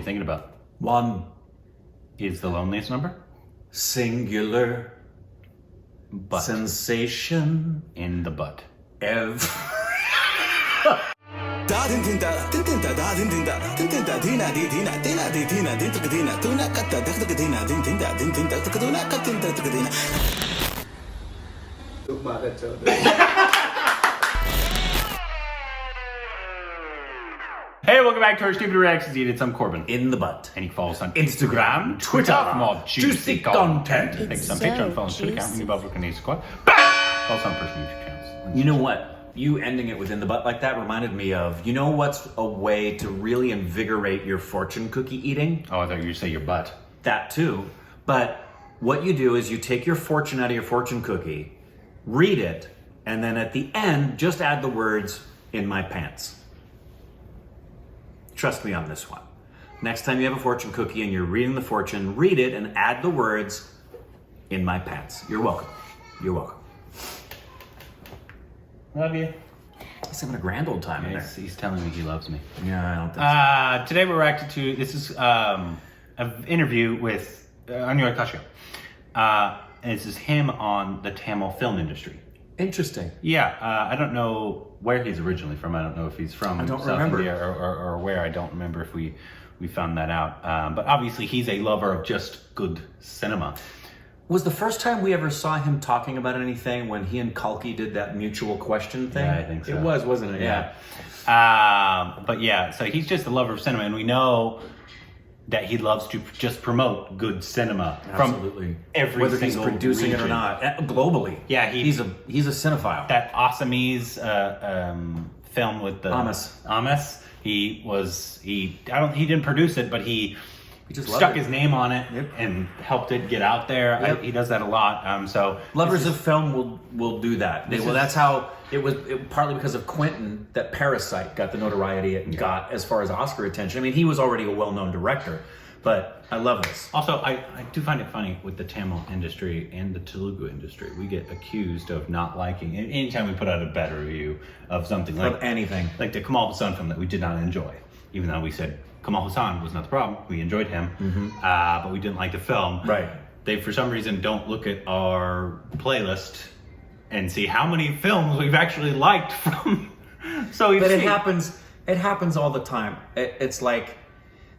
thinking about? 1. Is the loneliest number? Singular. Butt. Sensation. In the butt. Hey, welcome back to our Stupid Reactions. It's I'm Corbin. In the butt. And he follows on Instagram, Twitter for more juicy content. Thanks on Patreon, follow us on Twitter account, and above Canadian Squad. Follow us on personal YouTube channels. You know what? You ending it with in the butt like that reminded me of, you know what's a way to really invigorate your fortune cookie eating? Oh, I thought you were say your butt. That too. But what you do is you take your fortune out of your fortune cookie, read it, and then at the end, just add the words, in my pants. Trust me on this one. Next time you have a fortune cookie and you're reading the fortune, read it and add the words, in my pants. You're welcome. You're welcome. Love you. He's having a grand old time in there. He's telling me he loves me. Yeah, I don't think so. Today we're reacting to, this is an interview with Anurag Kashyap. And this is him on the Tamil film industry. Interesting. Yeah, I don't know where he's originally from. I don't know if he's from South India or where. I don't remember if we found that out. But obviously he's a lover of just good cinema. Was the first time we ever saw him talking about anything when he and Kalki did that mutual question thing? Yeah, I think so. It was, wasn't it? Yeah. But yeah, so he's just a lover of cinema, and we know that he loves to just promote good cinema. Absolutely. From every whether he's single producing region. it or not, globally. Yeah, he's a cinephile. That Assamese film with the Amos. He didn't produce it, but he just stuck his name on it and helped it get out there. Yep. He does that a lot. So lovers of film will do that. That's how it was. Partly because of Quentin that Parasite got the notoriety it got as far as Oscar attention. I mean, he was already a well-known director, but I love this. Also, I do find it funny with the Tamil industry and the Telugu industry. We get accused of not liking anytime we put out a bad review of something like anything, like the Kamal Hassan film that we did not enjoy, even though we said Kamal Hassan was not the problem. We enjoyed him, but we didn't like the film. Right. They, for some reason, don't look at our playlist and see how many films we've actually liked from. But it happens. It happens all the time. It's like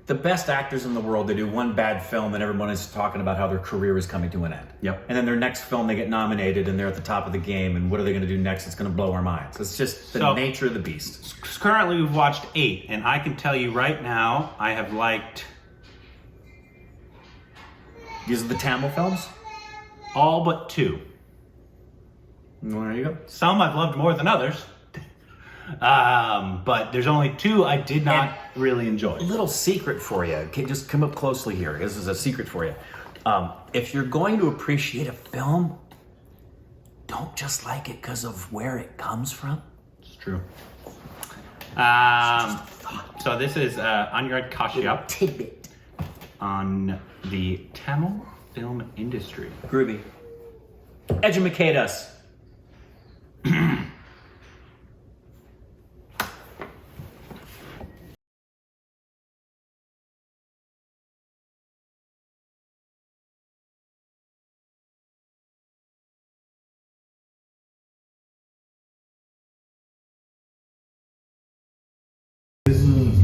the best actors in the world. They do one bad film, and everyone is talking about how their career is coming to an end. Yep. And then their next film, they get nominated, and they're at the top of the game. And what are they going to do next? It's going to blow our minds. It's just the nature of the beast. Currently, we've watched 8, and I can tell you right now, I have liked. These are the Tamil films? All but 2. Well, there you go. Some I've loved more than others. But there's only 2 I did not really enjoy. A little secret for you. Okay, just come up closely here. This is a secret for you. If you're going to appreciate a film, don't just like it because of where it comes from. It's true. So this is Anurag Kashyap tidbit on the Tamil film industry. Groovy. Educate us.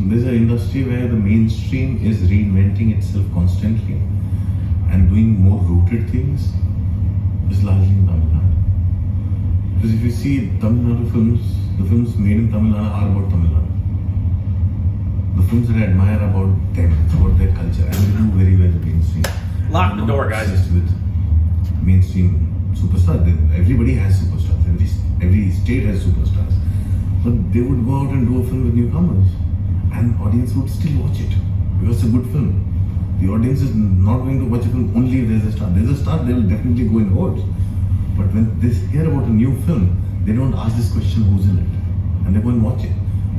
There's an industry where the mainstream is reinventing itself constantly and doing more rooted things is largely in Tamil Nadu. Because if you see Tamil Nadu films, the films made in Tamil Nadu are about Tamil Nadu. The films that I admire about them, it's about their culture, and they do very well in the mainstream. Lock the door, guys. With mainstream superstars. Everybody has superstars. Every state has superstars. But they would go out and do a film with newcomers, and audience would still watch it because it's a good film. The audience is not going to watch a film only if there's a star. There's a star, they will definitely go in hordes. But when they hear about a new film, they don't ask this question, who's in it, and they go and watch it.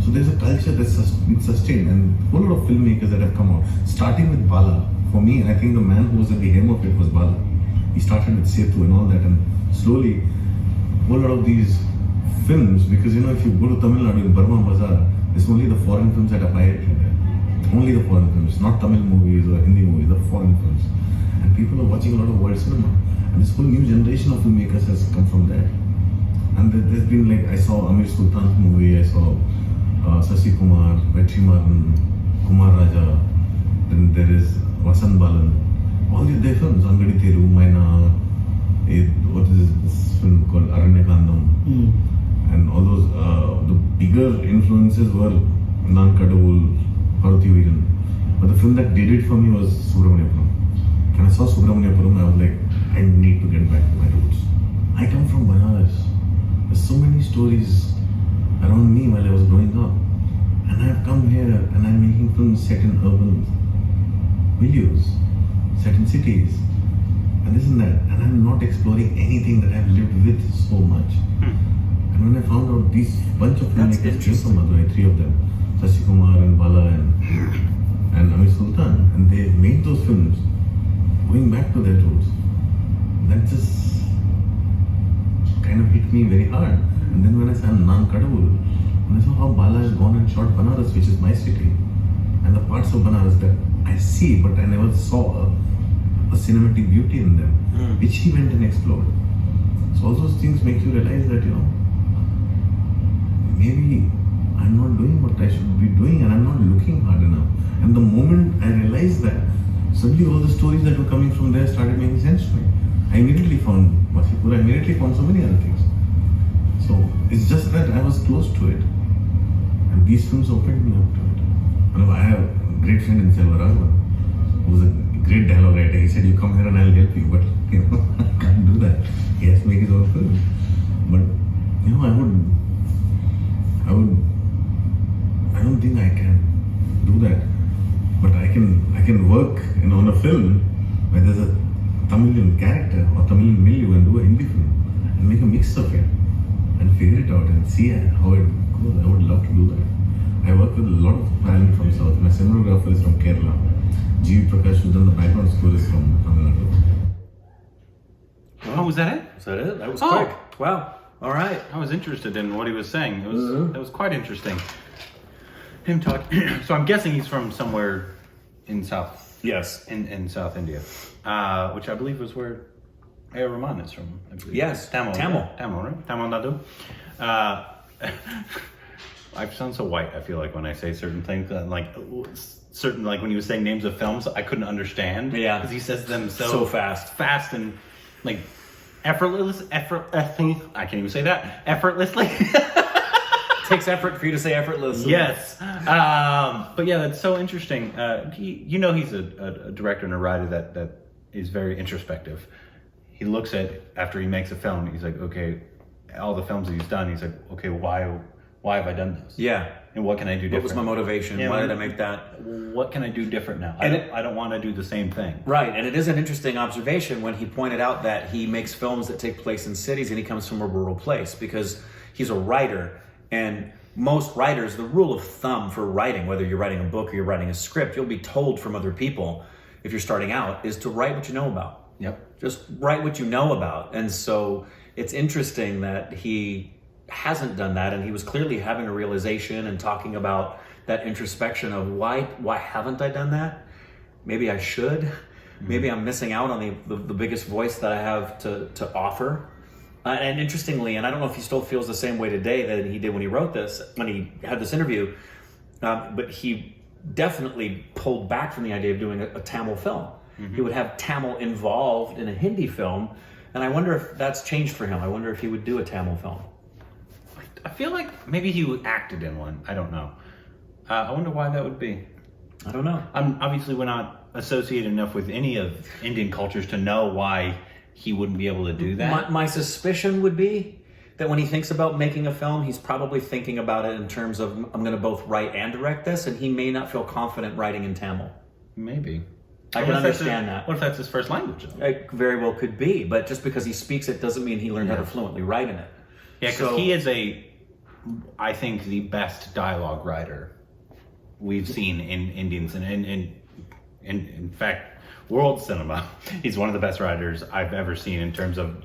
So there's a culture that's sustained, and a whole lot of filmmakers that have come out, starting with Bala. For me, I think the man who was at the helm of it was Bala. He started with Setu and all that, and slowly, a whole lot of these films, because if you go to Tamil Nadu in Burma Bazaar, it's only the foreign films that are pirated there. only the foreign films, not Tamil movies or Hindi movies, the foreign films. And people are watching a lot of world cinema. And this whole new generation of filmmakers has come from there. And there's been like, I saw Amir Sultan's movie, I saw Sasi Kumar, Vetrimaran, Kumar Raja, then there is Vasan Balan. All their films, Angadi Theru, Maina, what is this film called, Aranyakandam. And all those, the bigger influences were Nan Kadavul, Haruthi Veeran. But the film that did it for me was Subramaniapuram. When I saw Subramaniapuram, I was like, I need to get back to my roots. I come from Banaras. There's so many stories around me while I was growing up. And I've come here and I'm making films set in urban milieux, set in cities, and this and that. And I'm not exploring anything that I've lived with so much. And when I found out these bunch of filmmakers came from Madurai, 3 of them, Sasi Kumar and Bala and Amir Sultan, and they made those films going back to their roots. That just kind of hit me very hard. And then when I saw Nan Kadavul, when I saw how Bala has gone and shot Banaras, which is my city, and the parts of Banaras that I see, but I never saw a cinematic beauty in them, which he went and explored. So all those things make you realize that, maybe I'm not doing what I should be doing and I'm not looking hard enough. And the moment I realized that, suddenly all the stories that were coming from there started making sense to me. I immediately found Masipur, I immediately found so many other things. So it's just that I was close to it. And these films opened me up to it. And I have a great friend in Selvaraghavan, who's a great dialogue writer. He said, you come here and I'll help you, but I can't do that. He has to make his own film. But I don't think I can do that. But I can work on a film where there's a Tamilian character or Tamilian milieu and do a Hindi film and make a mix of it and figure it out and see how it goes. I would love to do that. I work with a lot of talent from South. My cinematographer is from Kerala. G. Prakash, who's done the background score, is from Tamil Nadu. Oh, was that it? Is that it? That was quick. Wow. All right. I was interested in what he was saying. It was quite interesting. Him talking. So I'm guessing he's from somewhere in South. Yes. In South India, which I believe was where A.R. Rahman is from. I believe. Yes. Tamil, right? Tamil Nadu. I sound so white. I feel like when I say certain things, like when he was saying names of films, I couldn't understand. Yeah. Because he says them so fast and like effortless. I can't even say that. Effortlessly. Takes effort for you to say effortless. Yes. But yeah, that's so interesting. He's a director and a writer that is very introspective. He looks at, after he makes a film, he's like, okay, all the films that he's done, he's like, okay, why have I done this? Yeah. And what can I do different? What was my motivation? Why did I make that? What can I do different now? I don't want to do the same thing. Right, and it is an interesting observation when he pointed out that he makes films that take place in cities and he comes from a rural place because he's a writer. And most writers, the rule of thumb for writing, whether you're writing a book or you're writing a script, you'll be told from other people, if you're starting out, is to write what you know about. Yep. Just write what you know about. And so it's interesting that he hasn't done that, and he was clearly having a realization and talking about that introspection of why haven't I done that? Maybe I should. Maybe I'm missing out on the biggest voice that I have to offer. And interestingly, and I don't know if he still feels the same way today that he did when he wrote this, when he had this interview, but he definitely pulled back from the idea of doing a Tamil film. He would have Tamil involved in a Hindi film, and I wonder if that's changed for him. I wonder if he would do a Tamil film. I feel like maybe he acted in one. I don't know. I wonder why that would be. I don't know. Obviously, we're not associated enough with any of Indian cultures to know why he wouldn't be able to do that. My suspicion would be that when he thinks about making a film, he's probably thinking about it in terms of, I'm going to both write and direct this, and he may not feel confident writing in Tamil. Maybe. I can understand that. What if that's his first language, though? It very well could be, but just because he speaks it doesn't mean he learned how to fluently write in it. Yeah, because he is I think, the best dialogue writer we've seen in Indians, and in fact, world cinema. He's one of the best writers I've ever seen in terms of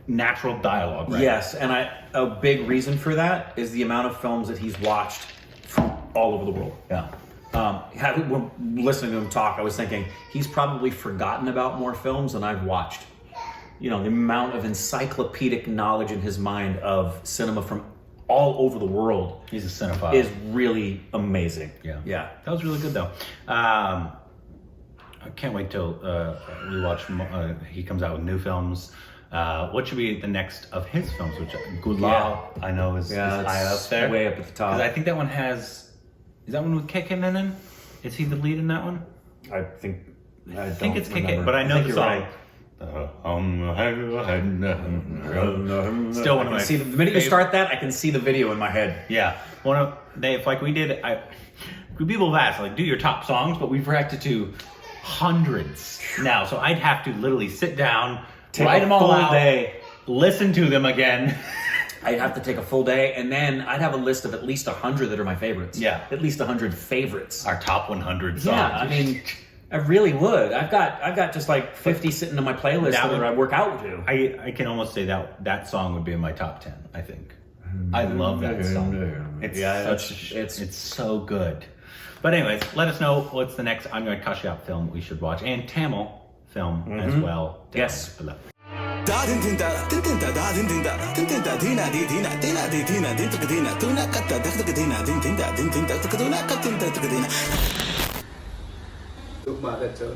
natural dialogue writing. Yes, and a big reason for that is the amount of films that he's watched from all over the world. Yeah. Listening to him talk, I was thinking he's probably forgotten about more films than I've watched. You know, the amount of encyclopedic knowledge in his mind of cinema from all over the world. He's a cinephile. Is really amazing. Yeah. That was really good though. I can't wait till we watch. He comes out with new films. What should be the next of his films? Which Gulal, I know is high up there, way up at the top. Because I think that one has. Is that one with KK Menon? Is he the lead in that one? I think it's KK, but I know the song. Right. Still one of my. See, the minute you start that, I can see the video in my head. Yeah, people have asked like, do your top songs, but we've reacted to hundreds now, so I'd have to literally sit down, write them all out, listen to them again. I'd have to take a full day, and then I'd have a list of at least 100 that are my favorites. Yeah, at least 100 favorites. Our top 100 songs. Yeah, I mean, I really would. I've got just like 50 sitting on my playlist that I work out to. I can almost say that song would be in my top 10. I think. I love that song. It's so good. But anyways, let us know what's the next Anurag Kashyap film we should watch, and Tamil film as well. Yes. Below. Tumma kacau.